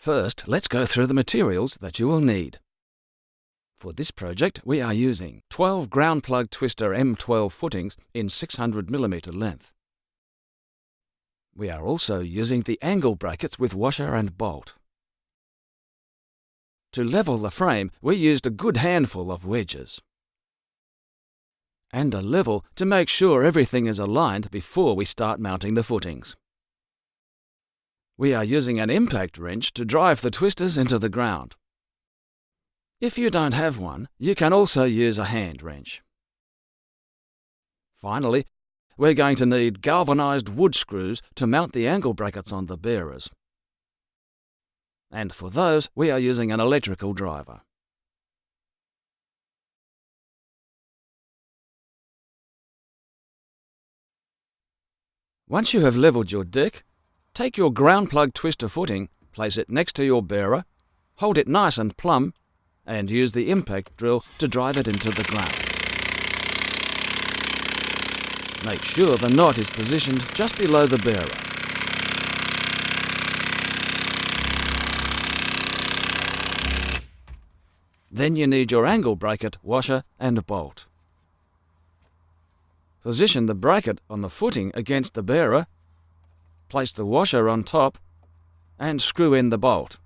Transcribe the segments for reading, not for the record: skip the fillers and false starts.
First, let's go through the materials that you will need. For this project, we are using 12 GroundPlug Twister M12 footings in 600mm length. We are also using the angle brackets with washer and bolt. To level the frame, we used a good handful of wedges. And a level to make sure everything is aligned before we start mounting the footings. We are using an impact wrench to drive the twisters into the ground. If you don't have one, you can also use a hand wrench. Finally, we're going to need galvanized wood screws to mount the angle brackets on the bearers. And for those, we are using an electrical driver. Once you have leveled your deck, take your GroundPlug Twister footing, place it next to your bearer, hold it nice and plumb, and use the impact drill to drive it into the ground. Make sure the knot is positioned just below the bearer. Then you need your angle bracket, washer and bolt. Position the bracket on the footing against the bearer, place the washer on top, and screw in the bolt.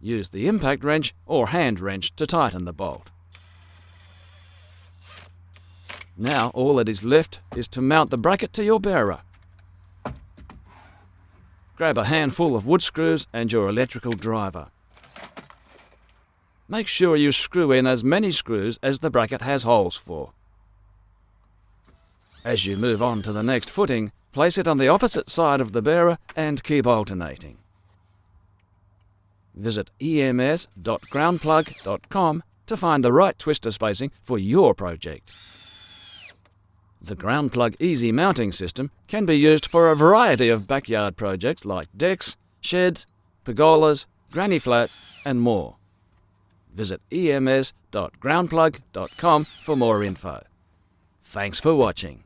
Use the impact wrench or hand wrench to tighten the bolt. Now all that is left is to mount the bracket to your bearer. Grab a handful of wood screws and your electrical driver. Make sure you screw in as many screws as the bracket has holes for. As you move on to the next footing, place it on the opposite side of the bearer and keep alternating. Visit ems.groundplug.com to find the right twister spacing for your project. The GroundPlug Easy mounting system can be used for a variety of backyard projects like decks, sheds, pergolas, granny flats and more. Visit ems.groundplug.com for more info. Thanks for watching.